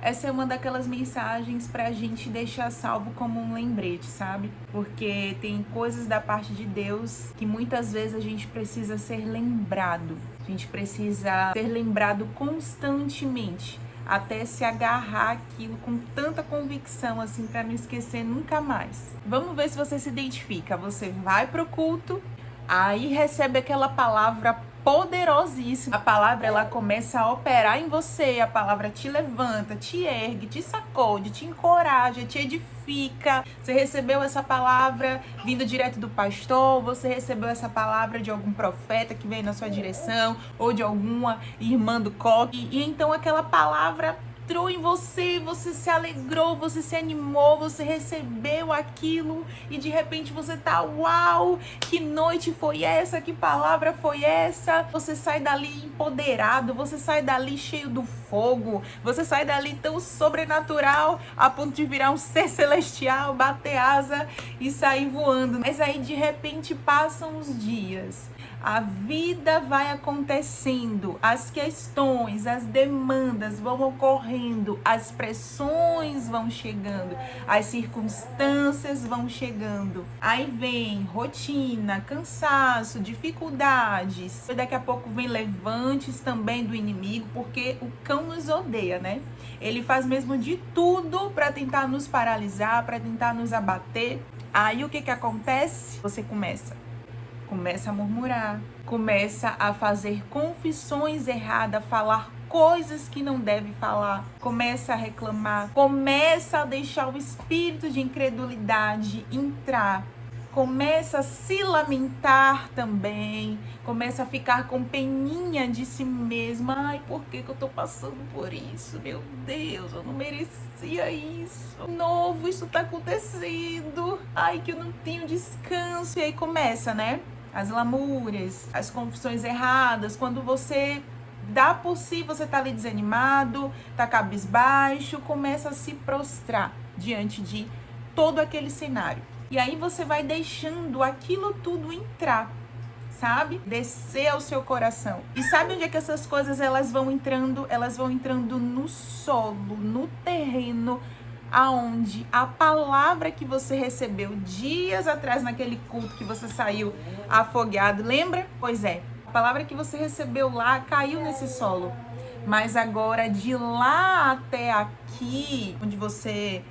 essa é uma daquelas mensagens pra gente deixar salvo como um lembrete, sabe? Porque tem coisas da parte de Deus que muitas vezes a gente precisa ser lembrado. A gente precisa ser lembrado constantemente, até se agarrar aquilo com tanta convicção assim para não esquecer nunca mais. Vamos ver se você se identifica. Você vai pro culto, aí recebe aquela palavra poderosíssima. A palavra ela começa a operar em você, a palavra te levanta, te ergue, te sacode, te encoraja, te edifica. Você recebeu essa palavra vindo direto do pastor, você recebeu essa palavra de algum profeta que veio na sua direção, ou de alguma irmã do coque, e então aquela palavra entrou em você, você se alegrou, você se animou, você recebeu aquilo e de repente você tá, uau, que noite foi essa, que palavra foi essa? Você sai dali empoderado, você sai dali cheio do fogo, você sai dali tão sobrenatural a ponto de virar um ser celestial, bater asa e sair voando. Mas aí de repente passam os dias. A vida vai acontecendo, as questões, as demandas vão ocorrendo, as pressões vão chegando, as circunstâncias vão chegando. Aí vem rotina, cansaço, dificuldades. Daqui a pouco vem levantes também do inimigo, porque o cão nos odeia, né? Ele faz mesmo de tudo para tentar nos paralisar, para tentar nos abater. Aí o que acontece? Você começa a murmurar, começa a fazer confissões erradas, falar coisas que não deve falar, começa a reclamar, começa a deixar o espírito de incredulidade entrar, começa a se lamentar também, começa a ficar com peninha de si mesma. Ai, por que eu tô passando por isso? Meu Deus, eu não merecia isso. Novo, isso tá acontecendo. Ai, que eu não tenho descanso. E aí começa, né? As lamúrias, as confissões erradas, quando você dá por si, você tá ali desanimado, tá cabisbaixo, começa a se prostrar diante de todo aquele cenário. E aí você vai deixando aquilo tudo entrar, sabe? Descer ao seu coração. E sabe onde é que essas coisas elas vão entrando? Elas vão entrando no solo, no terreno, aonde a palavra que você recebeu dias atrás naquele culto que você saiu afogueado, lembra? Pois é, a palavra que você recebeu lá caiu nesse solo. Mas agora de lá até aqui, onde você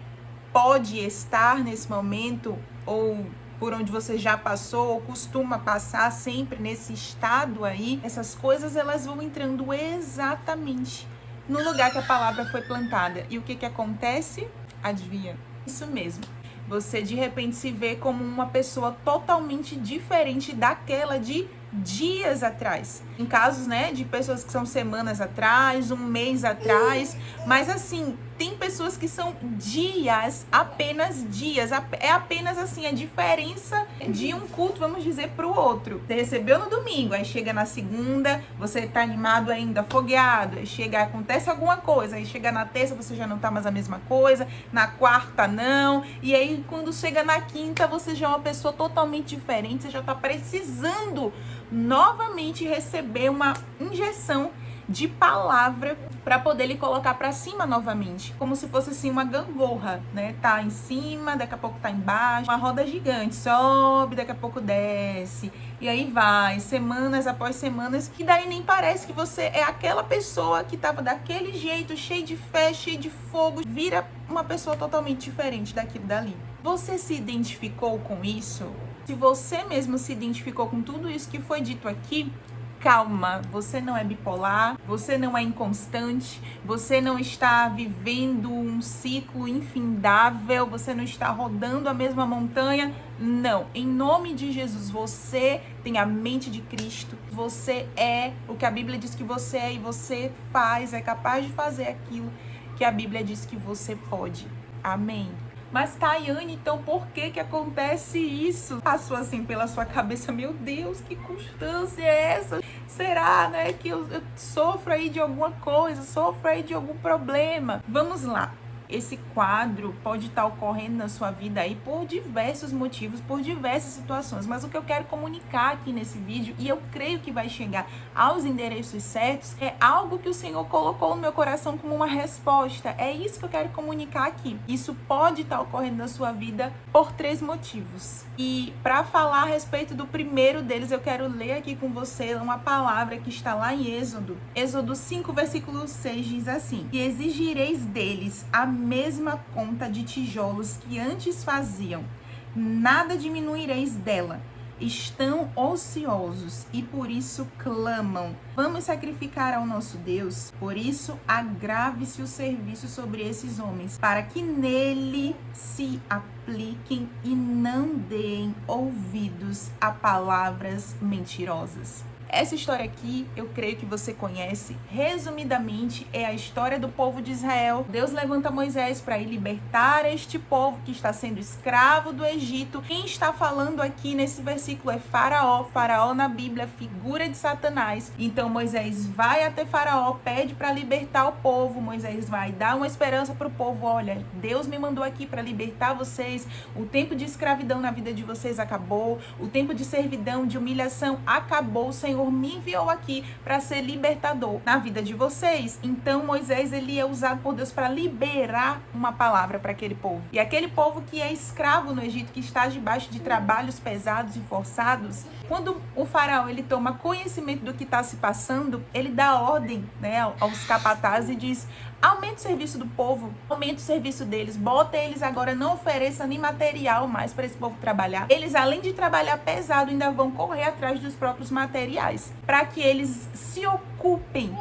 pode estar nesse momento, ou por onde você já passou, ou costuma passar sempre nesse estado aí, essas coisas elas vão entrando exatamente no lugar que a palavra foi plantada. E o que acontece? Adivinha? Isso mesmo. Você de repente se vê como uma pessoa totalmente diferente daquela de dias atrás. Em casos, né, de pessoas que são semanas atrás, um mês atrás, mas assim, tem pessoas que são dias, apenas dias, é apenas assim a diferença de um culto, vamos dizer, para o outro. Você recebeu no domingo, aí chega na segunda, você tá animado ainda, afogueado, aí chega, acontece alguma coisa, aí chega na terça, você já não tá mais a mesma coisa, na quarta não, e aí quando chega na quinta, você já é uma pessoa totalmente diferente, você já tá precisando novamente receber uma injeção de palavra para poder lhe colocar para cima novamente, como se fosse assim uma gangorra, né? Tá em cima, daqui a pouco tá embaixo, uma roda gigante, sobe, daqui a pouco desce, e aí vai, semanas após semanas, que daí nem parece que você é aquela pessoa que tava daquele jeito, cheio de fé, cheio de fogo, vira uma pessoa totalmente diferente daquilo dali. Você se identificou com isso? Se você mesmo se identificou com tudo isso que foi dito aqui, calma, você não é bipolar, você não é inconstante, você não está vivendo um ciclo infindável, você não está rodando a mesma montanha, não. Em nome de Jesus, você tem a mente de Cristo, você é o que a Bíblia diz que você é e você faz, é capaz de fazer aquilo que a Bíblia diz que você pode. Amém. Mas, Tayane, então por que acontece isso? Passou assim pela sua cabeça, meu Deus, que constância é essa? Será, né, que eu sofro aí de alguma coisa, sofro aí de algum problema? Vamos lá. esse quadro pode estar ocorrendo na sua vida aí por diversos motivos, por diversas situações, mas o que eu quero comunicar aqui nesse vídeo, e eu creio que vai chegar aos endereços certos, é algo que o Senhor colocou no meu coração como uma resposta. É isso que eu quero comunicar aqui. Isso pode estar ocorrendo na sua vida por 3 motivos. E para falar a respeito do primeiro deles, eu quero ler aqui com você uma palavra que está lá em Êxodo. Êxodo 5, versículo 6 diz assim: e exigireis deles a mesma conta de tijolos que antes faziam, nada diminuireis dela. Estão ociosos e por isso clamam. Vamos sacrificar ao nosso Deus? Por isso, agrave-se o serviço sobre esses homens, para que nele se apliquem e não deem ouvidos a palavras mentirosas. Essa história aqui, eu creio que você conhece. Resumidamente, é a história do povo de Israel. Deus levanta Moisés para ir libertar este povo que está sendo escravo do Egito. Quem está falando aqui nesse versículo é Faraó. Faraó na Bíblia, figura de Satanás. Então Moisés vai até Faraó, pede para libertar o povo. Moisés vai dar uma esperança para o povo. Olha, Deus me mandou aqui para libertar vocês. O tempo de escravidão na vida de vocês acabou. O tempo de servidão, de humilhação acabou. O Senhor me enviou aqui para ser libertador na vida de vocês. Então Moisés, ele é usado por Deus para liberar uma palavra para aquele povo. E aquele povo que é escravo no Egito, que está debaixo de trabalhos pesados e forçados, quando o faraó ele toma conhecimento do que está se passando, ele dá ordem, né, aos capatazes e diz: aumenta o serviço do povo, aumenta o serviço deles, bota eles agora, não ofereça nem material mais para esse povo trabalhar. Eles, além de trabalhar pesado, ainda vão correr atrás dos próprios materiais, para que eles se ocupem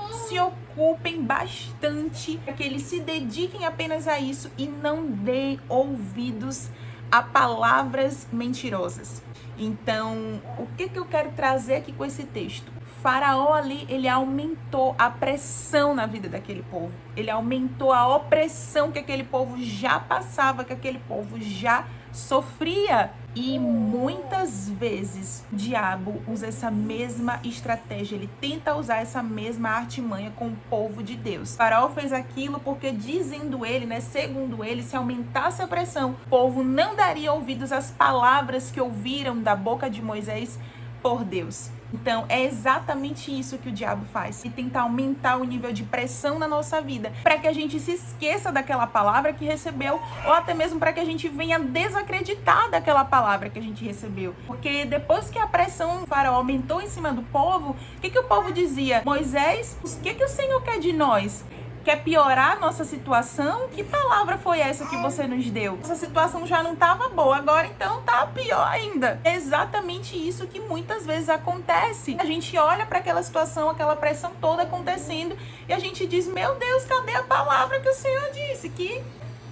bastante, para que eles se dediquem apenas a isso e não deem ouvidos a palavras mentirosas. Então, o que eu quero trazer aqui com esse texto? Faraó ali, ele aumentou a pressão na vida daquele povo. Ele aumentou a opressão que aquele povo já passava, que aquele povo já sofria. E muitas vezes o diabo usa essa mesma estratégia, ele tenta usar essa mesma artimanha com o povo de Deus. Faraó fez aquilo porque, dizendo ele, né, segundo ele, se aumentasse a pressão, o povo não daria ouvidos às palavras que ouviram da boca de Moisés por Deus. Então, é exatamente isso que o diabo faz. E tenta aumentar o nível de pressão na nossa vida, para que a gente se esqueça daquela palavra que recebeu, ou até mesmo para que a gente venha desacreditar daquela palavra que a gente recebeu. Porque depois que a pressão do faraó aumentou em cima do povo, o que o povo dizia? Moisés, o que o Senhor quer de nós? Quer piorar a nossa situação? Que palavra foi essa que você nos deu? Essa situação já não estava boa, agora então tá pior ainda. É exatamente isso que muitas vezes acontece. A gente olha para aquela situação, aquela pressão toda acontecendo, e a gente diz: meu Deus, cadê a palavra que o Senhor disse?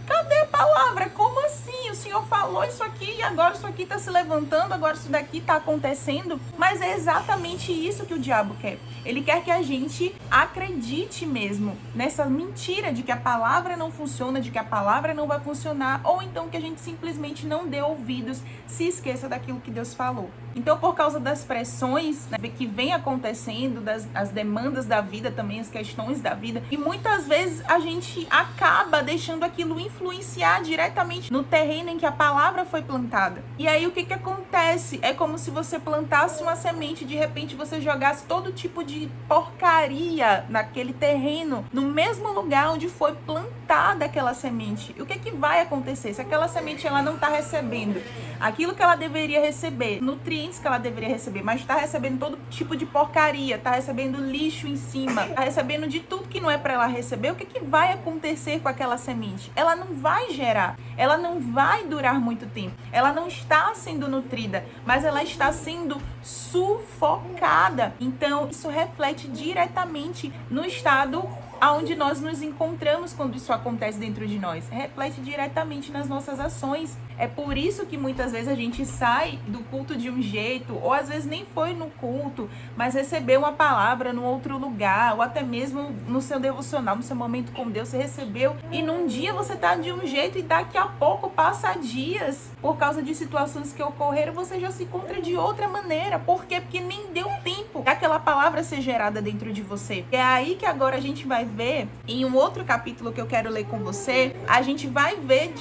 Cadê a palavra? Como assim? O Senhor falou isso aqui e agora isso aqui está se levantando, agora isso daqui está acontecendo. Mas é exatamente isso que o diabo quer. Ele quer que a gente acredite mesmo nessa mentira de que a palavra não funciona, de que a palavra não vai funcionar, ou então que a gente simplesmente não dê ouvidos, se esqueça daquilo que Deus falou. Então, por causa das pressões, né, que vem acontecendo, as demandas da vida também, as questões da vida, e muitas vezes a gente acaba deixando aquilo influenciar diretamente no terreno em que a palavra foi plantada. E aí o que acontece? É como se você plantasse uma semente e de repente você jogasse todo tipo de porcaria naquele terreno, no mesmo lugar onde foi plantada aquela semente. E o que vai acontecer? Se aquela semente ela não está recebendo aquilo que ela deveria receber, nutrientes que ela deveria receber, mas está recebendo todo tipo de porcaria, está recebendo lixo em cima, está recebendo de tudo que não é para ela receber, o que vai acontecer com aquela semente? Ela não vai gerar, ela não vai durar muito tempo, ela não está sendo nutrida, mas ela está sendo sufocada. Então, isso reflete diretamente no estado aonde nós nos encontramos quando isso acontece dentro de nós. Reflete diretamente nas nossas ações. É por isso que muitas vezes a gente sai do culto de um jeito, ou às vezes nem foi no culto, mas recebeu uma palavra num outro lugar, ou até mesmo no seu devocional, no seu momento com Deus, você recebeu, e num dia você tá de um jeito e daqui a pouco passa dias, por causa de situações que ocorreram, você já se encontra de outra maneira. Por quê? Porque nem deu tempo daquela palavra ser gerada dentro de você. É aí que agora a gente vai ver em um outro capítulo que eu quero ler com você, a gente vai ver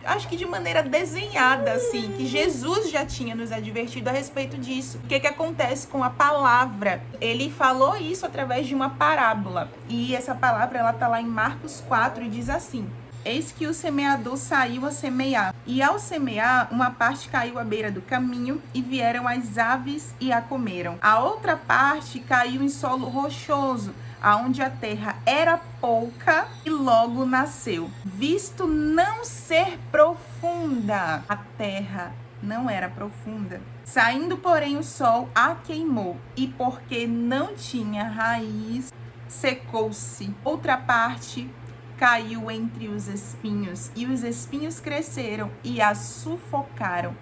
acho que de maneira desenhada, assim, que Jesus já tinha nos advertido a respeito disso. O que acontece com a palavra? Ele falou isso através de uma parábola. E essa palavra, ela tá lá em Marcos 4 e diz assim: eis que o semeador saiu a semear. E ao semear, uma parte caiu à beira do caminho, e vieram as aves e a comeram. A outra parte caiu em solo rochoso, aonde a terra era pouca, e logo nasceu. Visto não ser profunda, a terra não era profunda. Saindo, porém, o sol a queimou, e porque não tinha raiz, secou-se. Outra parte caiu entre os espinhos, e os espinhos cresceram e a sufocaram,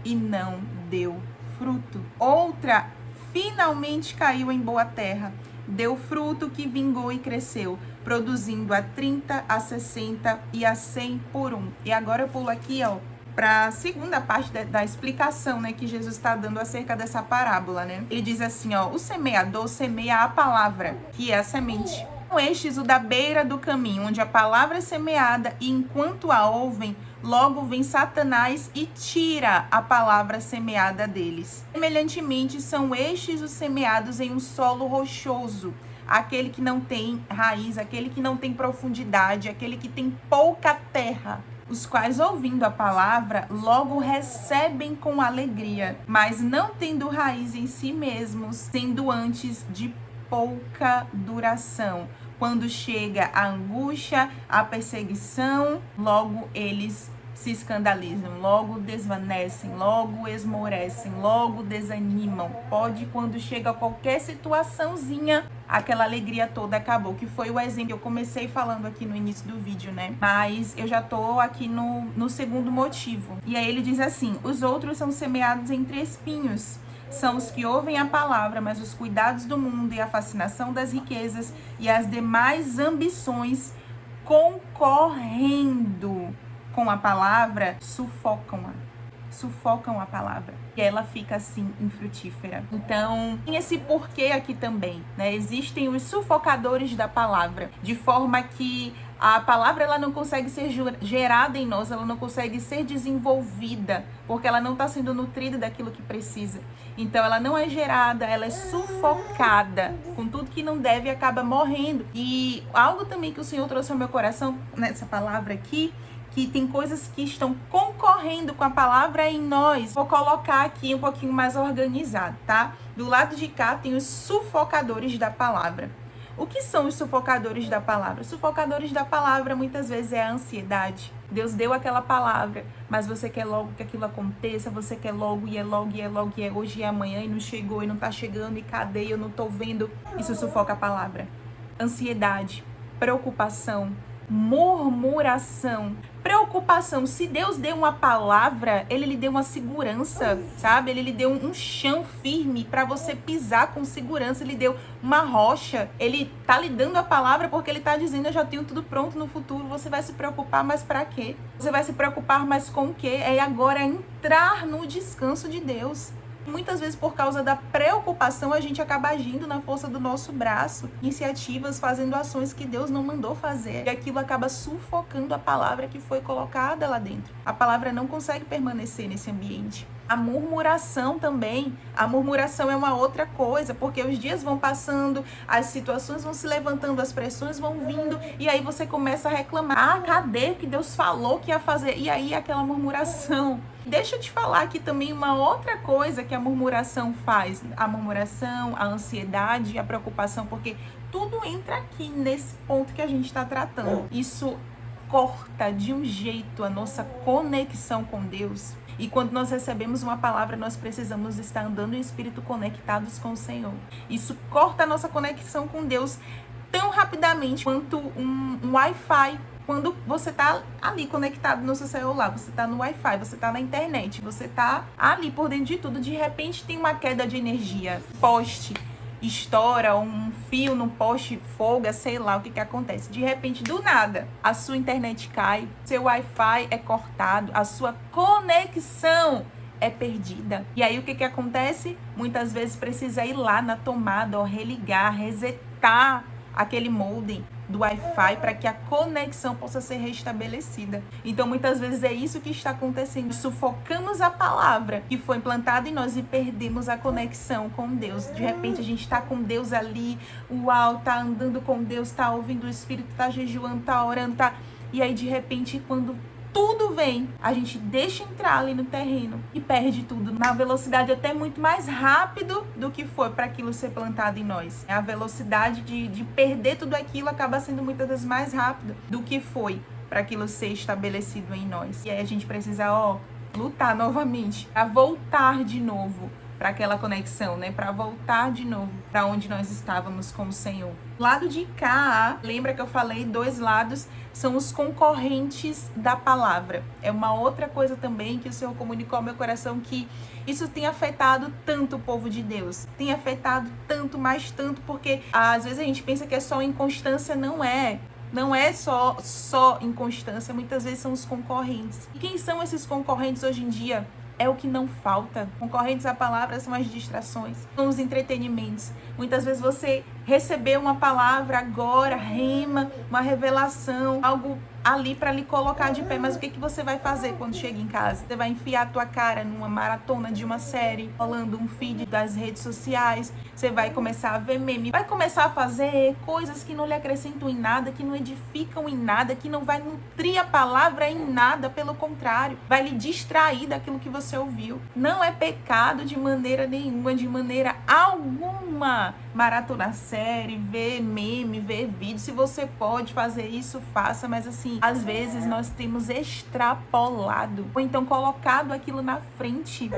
e não deu fruto. Outra finalmente caiu em boa terra, deu fruto que vingou e cresceu, produzindo a 30, a 60 e a 100 por um. E agora eu pulo aqui, para a segunda parte da explicação, né, que Jesus está dando acerca dessa parábola, né? Ele diz assim, o semeador semeia a palavra, que é a semente. Estes o da beira do caminho, onde a palavra é semeada, e enquanto a ouvem, logo vem Satanás e tira a palavra semeada deles. Semelhantemente, são estes os semeados em um solo rochoso, aquele que não tem raiz, aquele que não tem profundidade, aquele que tem pouca terra, os quais, ouvindo a palavra, logo recebem com alegria, mas não tendo raiz em si mesmos, sendo antes de pouca duração. Quando chega a angústia, a perseguição, logo eles se escandalizam, logo desvanecem, logo esmorecem, logo desanimam. Pode, quando chega qualquer situaçãozinha, aquela alegria toda acabou, que foi o exemplo que eu comecei falando aqui no início do vídeo, né? Mas eu já tô aqui no segundo motivo. E aí ele diz assim: os outros são semeados entre espinhos. São os que ouvem a palavra, mas os cuidados do mundo e a fascinação das riquezas e as demais ambições concorrendo com a palavra sufocam a palavra. E ela fica assim infrutífera. Então, tem esse porquê aqui também, né? Existem os sufocadores da palavra, de forma que a palavra ela não consegue ser gerada em nós, ela não consegue ser desenvolvida, porque ela não está sendo nutrida daquilo que precisa. Então, ela não é gerada, ela é sufocada com tudo que não deve e acaba morrendo. E algo também que o Senhor trouxe ao meu coração nessa palavra aqui, que tem coisas que estão concorrendo com a palavra em nós. Vou colocar aqui um pouquinho mais organizado, tá? Do lado de cá tem os sufocadores da palavra. O que são os sufocadores da palavra? Os sufocadores da palavra muitas vezes é a ansiedade. Deus deu aquela palavra, mas você quer logo que aquilo aconteça, você quer logo, e é logo, e é logo, e é hoje, e é amanhã, e não chegou, e não tá chegando, e cadê, eu não tô vendo. Isso sufoca a palavra. Ansiedade, preocupação, murmuração. Preocupação, se Deus deu uma palavra, Ele lhe deu uma segurança, sabe? Ele lhe deu um chão firme para você pisar com segurança, Ele deu uma rocha. Ele tá lhe dando a palavra porque Ele tá dizendo, eu já tenho tudo pronto no futuro. Você vai se preocupar mais para quê? Você vai se preocupar mais com o quê? É agora entrar no descanso de Deus. Muitas vezes, por causa da preocupação, a gente acaba agindo na força do nosso braço, iniciativas, fazendo ações que Deus não mandou fazer. E aquilo acaba sufocando a palavra que foi colocada lá dentro. A palavra não consegue permanecer nesse ambiente. A murmuração também. A murmuração é uma outra coisa, porque os dias vão passando, as situações vão se levantando, as pressões vão vindo, e aí você começa a reclamar. Ah, cadê o que Deus falou que ia fazer? E aí aquela murmuração. Deixa eu te falar aqui também uma outra coisa que a murmuração faz. A murmuração, a ansiedade, a preocupação, porque tudo entra aqui nesse ponto que a gente está tratando. Isso corta de um jeito a nossa conexão com Deus. E quando nós recebemos uma palavra, nós precisamos estar andando em espírito conectados com o Senhor. Isso corta a nossa conexão com Deus tão rapidamente quanto um Wi-Fi. Quando você tá ali conectado no seu celular, você tá no Wi-Fi, você tá na internet, você tá ali por dentro de tudo, de repente tem uma queda de energia, poste estoura, um fio no poste folga, sei lá o que acontece. De repente, do nada, a sua internet cai, seu Wi-Fi é cortado, a sua conexão é perdida. E aí o que acontece? Muitas vezes precisa ir lá na tomada, religar, resetar aquele modem, do Wi-Fi para que a conexão possa ser restabelecida. Então, muitas vezes é isso que está acontecendo. Sufocamos a palavra que foi implantada em nós e perdemos a conexão com Deus. De repente, a gente está com Deus ali, uau, tá andando com Deus, tá ouvindo o Espírito, tá jejuando, tá orando, tá... E aí, de repente, quando tudo vem, a gente deixa entrar ali no terreno e perde tudo na velocidade até muito mais rápido do que foi para aquilo ser plantado em nós. A velocidade de perder tudo aquilo acaba sendo muitas vezes mais rápido do que foi para aquilo ser estabelecido em nós. E aí a gente precisa, lutar novamente, para voltar de novo para aquela conexão, né? Para voltar de novo para onde nós estávamos com o Senhor. Lado de cá, lembra que eu falei, 2 lados são os concorrentes da palavra. É uma outra coisa também que o Senhor comunicou ao meu coração, que isso tem afetado tanto o povo de Deus. Tem afetado tanto, mais tanto, porque às vezes a gente pensa que é só inconstância, não é. Não é só inconstância, muitas vezes são os concorrentes. E quem são esses concorrentes hoje em dia? É o que não falta. Concorrentes à palavra são as distrações, são os entretenimentos. Muitas vezes você recebeu uma palavra agora, rema, uma revelação, algo ali para lhe colocar de pé, mas o que você vai fazer quando chega em casa? Você vai enfiar a tua cara numa maratona de uma série, rolando um feed das redes sociais, você vai começar a ver meme, vai começar a fazer coisas que não lhe acrescentam em nada, que não edificam em nada, que não vai nutrir a palavra em nada, pelo contrário, vai lhe distrair daquilo que você ouviu. Não é pecado de maneira nenhuma, de maneira alguma, maratonar série, ver meme, ver vídeo. Se você pode fazer isso, faça, mas assim, às vezes nós temos extrapolado, ou então colocado aquilo na frente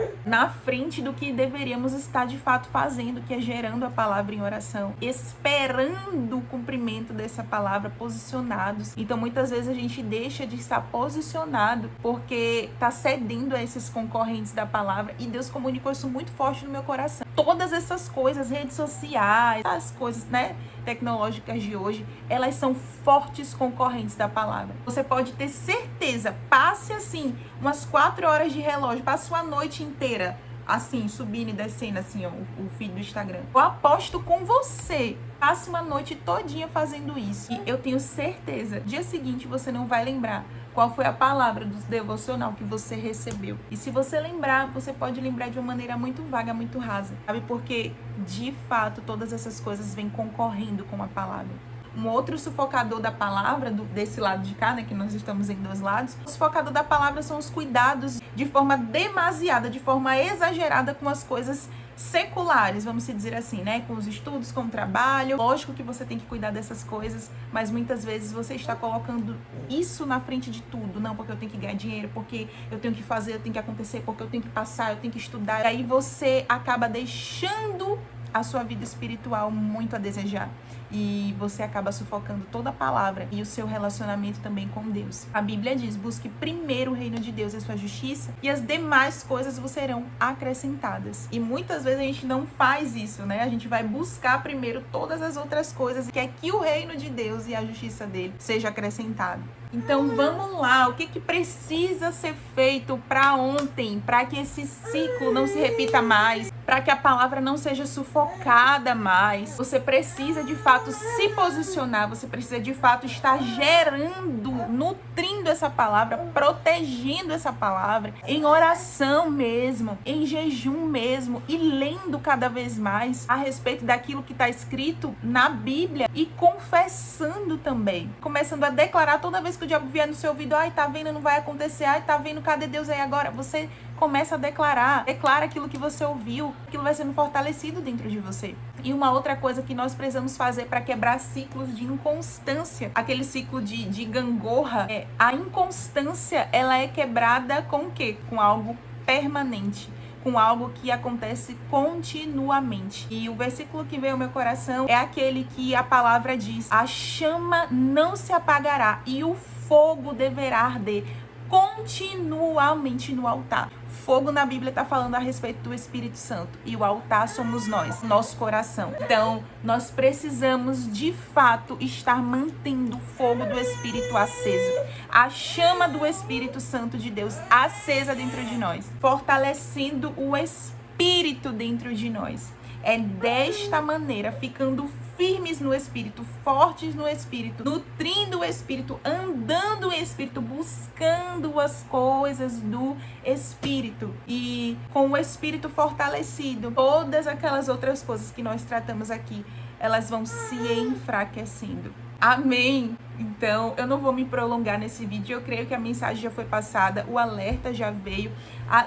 do que deveríamos estar de fato fazendo, que é gerando a palavra em oração, esperando o cumprimento dessa palavra, posicionados. Então muitas vezes a gente deixa de estar posicionado porque está cedendo a esses concorrentes da palavra, e Deus comunicou isso muito forte no meu coração. Todas essas coisas, redes sociais, as coisas, né, tecnológicas de hoje, elas são fortes concorrentes da palavra. Você pode ter certeza, passe assim umas 4 horas de relógio, passe uma noite inteira assim, subindo e descendo assim, o feed do Instagram. Eu aposto com você, passe uma noite todinha fazendo isso, e eu tenho certeza, dia seguinte você não vai lembrar qual foi a palavra do devocional que você recebeu. E se você lembrar, você pode lembrar de uma maneira muito vaga, muito rasa, sabe? Porque, de fato, todas essas coisas vêm concorrendo com a palavra. Um outro sufocador da palavra, desse lado de cá, né, que nós estamos em 2 lados, o sufocador da palavra são os cuidados de forma demasiada, de forma exagerada com as coisas seculares, vamos dizer assim, né? Com os estudos, com o trabalho. Lógico que você tem que cuidar dessas coisas, mas muitas vezes você está colocando isso na frente de tudo. Não, porque eu tenho que ganhar dinheiro, porque eu tenho que fazer, eu tenho que acontecer, porque eu tenho que passar, eu tenho que estudar. E aí você acaba deixando a sua vida espiritual muito a desejar. E você acaba sufocando toda a palavra e o seu relacionamento também com Deus. A Bíblia diz: busque primeiro o reino de Deus e a sua justiça, e as demais coisas vos serão acrescentadas. E muitas vezes a gente não faz isso, né? A gente vai buscar primeiro todas as outras coisas, que é que o reino de Deus e a justiça dele seja acrescentado. Então vamos lá, o que precisa ser feito para ontem, para que esse ciclo não se repita mais, para que a palavra não seja sufocada mais? Você precisa de fato se posicionar, você precisa de fato estar gerando, nutrindo essa palavra, protegendo essa palavra, em oração mesmo, em jejum mesmo, e lendo cada vez mais a respeito daquilo que está escrito na Bíblia, e confessando também, começando a declarar toda vez que o diabo vier no seu ouvido: ai, tá vendo, não vai acontecer, ai, tá vendo, cadê Deus aí agora? Você começa a declarar, declara aquilo que você ouviu, aquilo vai sendo fortalecido dentro de você. E uma outra coisa que nós precisamos fazer para quebrar ciclos de inconstância, aquele ciclo de gangorra, a inconstância, ela é quebrada com o quê? Com algo permanente, com algo que acontece continuamente. E o versículo que veio ao meu coração é aquele que a palavra diz: a chama não se apagará e o fogo deverá arder continuamente no altar. Fogo na Bíblia está falando a respeito do Espírito Santo, e o altar somos nós, nosso coração. Então, nós precisamos de fato estar mantendo o fogo do Espírito aceso, a chama do Espírito Santo de Deus acesa dentro de nós, fortalecendo o Espírito dentro de nós. É desta maneira, ficando firmes no Espírito, fortes no Espírito, nutrindo o Espírito, andando em Espírito, buscando as coisas do Espírito. E com o Espírito fortalecido, todas aquelas outras coisas que nós tratamos aqui, elas vão se enfraquecendo. Amém? Então, eu não vou me prolongar nesse vídeo, eu creio que a mensagem já foi passada, o alerta já veio.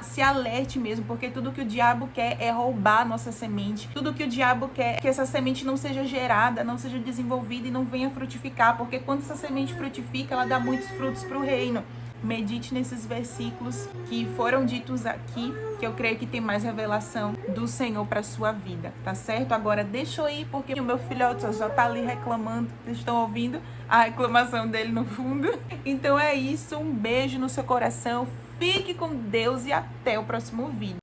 Se alerte mesmo, porque tudo que o diabo quer é roubar a nossa semente. Tudo que o diabo quer é que essa semente não seja gerada, não seja desenvolvida e não venha frutificar, porque quando essa semente frutifica, ela dá muitos frutos para o reino. Medite nesses versículos que foram ditos aqui, que eu creio que tem mais revelação do Senhor para sua vida, tá certo? Agora deixa eu ir, porque o meu filhote já tá ali reclamando. Vocês estão ouvindo a reclamação dele no fundo? Então é isso, um beijo no seu coração, fique com Deus e até o próximo vídeo.